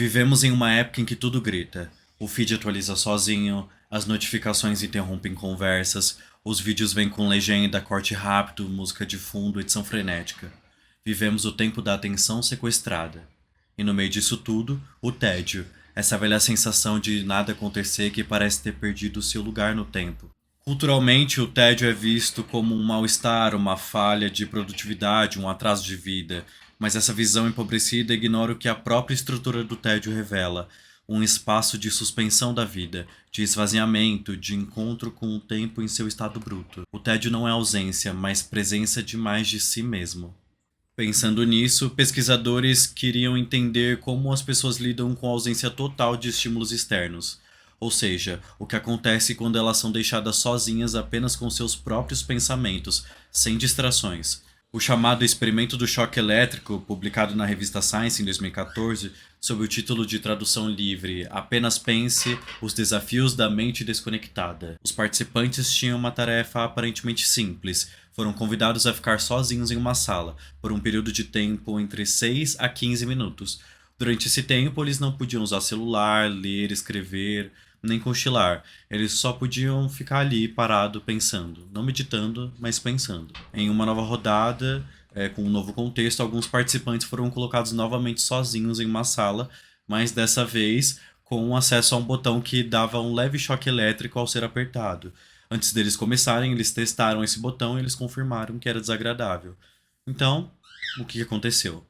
Vivemos em uma época em que tudo grita. O feed atualiza sozinho, as notificações interrompem conversas, os vídeos vêm com legenda, corte rápido, música de fundo, edição frenética. Vivemos o tempo da atenção sequestrada. E no meio disso tudo, o tédio, essa velha sensação de nada acontecer que parece ter perdido seu lugar no tempo. Culturalmente, o tédio é visto como um mal-estar, uma falha de produtividade, um atraso de vida, mas essa visão empobrecida ignora o que a própria estrutura do tédio revela: um espaço de suspensão da vida, de esvaziamento, de encontro com o tempo em seu estado bruto. O tédio não é ausência, mas presença demais de si mesmo. Pensando nisso, pesquisadores queriam entender como as pessoas lidam com a ausência total de estímulos externos. Ou seja, o que acontece quando elas são deixadas sozinhas apenas com seus próprios pensamentos, sem distrações. O chamado experimento do choque elétrico, publicado na revista Science em 2014, sob o título de tradução livre Apenas Pense: Os Desafios da Mente Desconectada. Os participantes tinham uma tarefa aparentemente simples. Foram convidados a ficar sozinhos em uma sala, por um período de tempo entre 6 a 15 minutos. Durante esse tempo, eles não podiam usar celular, ler, escrever, nem cochilar. Eles só podiam ficar ali parado pensando, não meditando, mas pensando. Em uma nova rodada, com um novo contexto, alguns participantes foram colocados novamente sozinhos em uma sala, mas dessa vez com acesso a um botão que dava um leve choque elétrico ao ser apertado. Antes deles começarem, eles testaram esse botão e eles confirmaram que era desagradável. Então, o que aconteceu?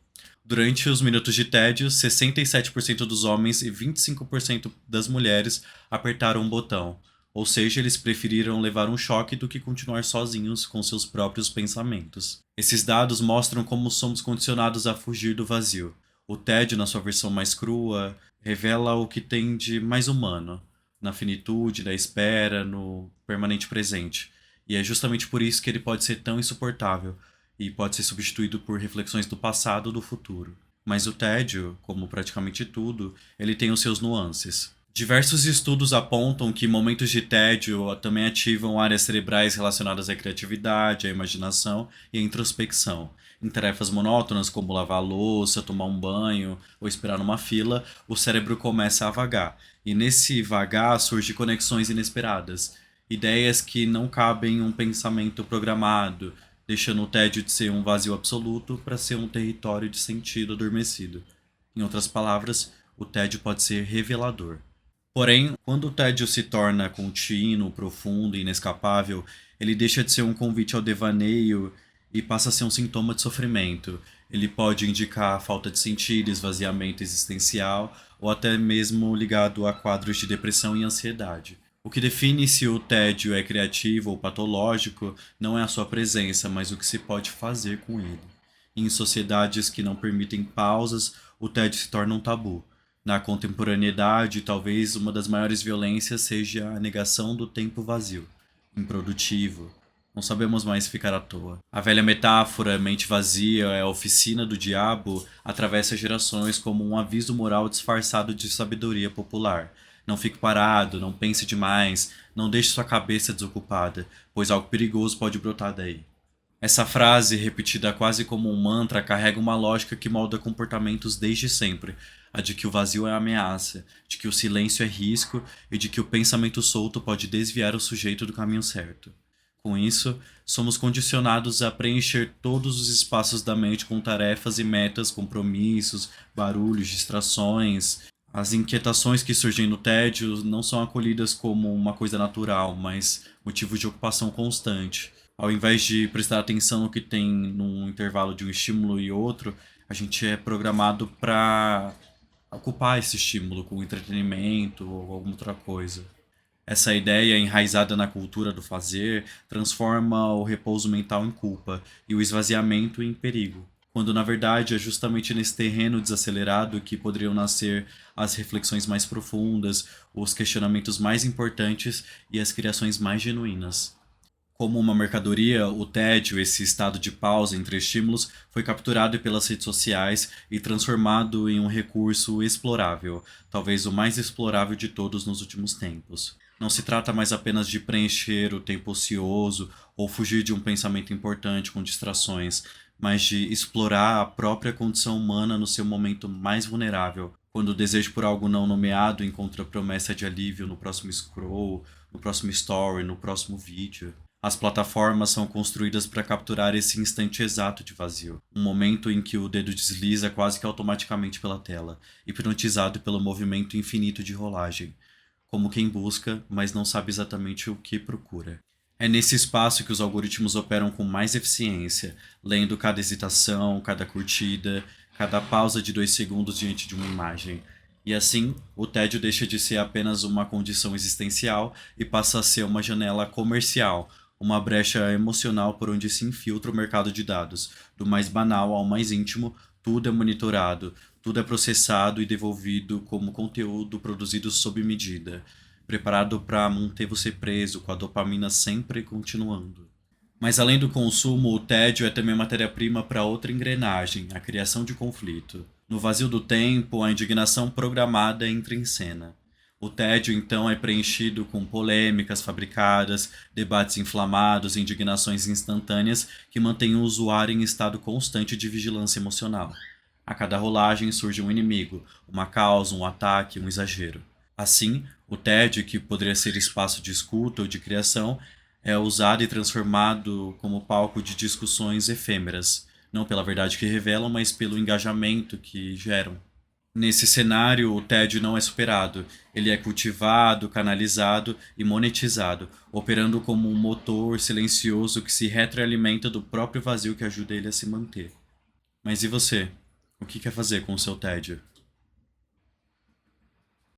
Durante os minutos de tédio, 67% dos homens e 25% das mulheres apertaram um botão, ou seja, eles preferiram levar um choque do que continuar sozinhos com seus próprios pensamentos. Esses dados mostram como somos condicionados a fugir do vazio. O tédio, na sua versão mais crua, revela o que tem de mais humano, na finitude, na espera, no permanente presente. E é justamente por isso que ele pode ser tão insuportável e pode ser substituído por reflexões do passado ou do futuro. Mas o tédio, como praticamente tudo, ele tem os seus nuances. Diversos estudos apontam que momentos de tédio também ativam áreas cerebrais relacionadas à criatividade, à imaginação e à introspecção. Em tarefas monótonas como lavar a louça, tomar um banho ou esperar numa fila, o cérebro começa a vagar. E nesse vagar surgem conexões inesperadas, ideias que não cabem em um pensamento programado, deixando o tédio de ser um vazio absoluto para ser um território de sentido adormecido. Em outras palavras, o tédio pode ser revelador. Porém, quando o tédio se torna contínuo, profundo e inescapável, ele deixa de ser um convite ao devaneio e passa a ser um sintoma de sofrimento. Ele pode indicar falta de sentido, esvaziamento existencial ou até mesmo ligado a quadros de depressão e ansiedade. O que define se o tédio é criativo ou patológico não é a sua presença, mas o que se pode fazer com ele. Em sociedades que não permitem pausas, o tédio se torna um tabu. Na contemporaneidade, talvez uma das maiores violências seja a negação do tempo vazio, improdutivo. Não sabemos mais ficar à toa. A velha metáfora, mente vazia, é a oficina do diabo, atravessa gerações como um aviso moral disfarçado de sabedoria popular. Não fique parado, não pense demais, não deixe sua cabeça desocupada, pois algo perigoso pode brotar daí. Essa frase, repetida quase como um mantra, carrega uma lógica que molda comportamentos desde sempre: a de que o vazio é ameaça, de que o silêncio é risco e de que o pensamento solto pode desviar o sujeito do caminho certo. Com isso, somos condicionados a preencher todos os espaços da mente com tarefas e metas, compromissos, barulhos, distrações. As inquietações que surgem no tédio não são acolhidas como uma coisa natural, mas motivo de ocupação constante. Ao invés de prestar atenção no que tem num intervalo de um estímulo e outro, a gente é programado para ocupar esse estímulo com entretenimento ou alguma outra coisa. Essa ideia, enraizada na cultura do fazer, transforma o repouso mental em culpa e o esvaziamento em perigo, quando na verdade é justamente nesse terreno desacelerado que poderiam nascer as reflexões mais profundas, os questionamentos mais importantes e as criações mais genuínas. Como uma mercadoria, o tédio, esse estado de pausa entre estímulos, foi capturado pelas redes sociais e transformado em um recurso explorável, talvez o mais explorável de todos nos últimos tempos. Não se trata mais apenas de preencher o tempo ocioso ou fugir de um pensamento importante com distrações, mas de explorar a própria condição humana no seu momento mais vulnerável. Quando o desejo por algo não nomeado encontra promessa de alívio no próximo scroll, no próximo story, no próximo vídeo. As plataformas são construídas para capturar esse instante exato de vazio, um momento em que o dedo desliza quase que automaticamente pela tela, hipnotizado pelo movimento infinito de rolagem, como quem busca, mas não sabe exatamente o que procura. É nesse espaço que os algoritmos operam com mais eficiência, lendo cada hesitação, cada curtida, cada pausa de 2 segundos diante de uma imagem. E assim, o tédio deixa de ser apenas uma condição existencial e passa a ser uma janela comercial, uma brecha emocional por onde se infiltra o mercado de dados. Do mais banal ao mais íntimo, tudo é monitorado, tudo é processado e devolvido como conteúdo produzido sob medida, preparado para manter você preso, com a dopamina sempre continuando. Mas além do consumo, o tédio é também matéria-prima para outra engrenagem, a criação de conflito. No vazio do tempo, a indignação programada entra em cena. O tédio, então, é preenchido com polêmicas fabricadas, debates inflamados e indignações instantâneas que mantêm o usuário em estado constante de vigilância emocional. A cada rolagem surge um inimigo, uma causa, um ataque, um exagero. Assim, o TED, que poderia ser espaço de escuta ou de criação, é usado e transformado como palco de discussões efêmeras, não pela verdade que revelam, mas pelo engajamento que geram. Nesse cenário, o tédio não é superado, ele é cultivado, canalizado e monetizado, operando como um motor silencioso que se retroalimenta do próprio vazio que ajuda ele a se manter. Mas e você? O que quer fazer com o seu tédio?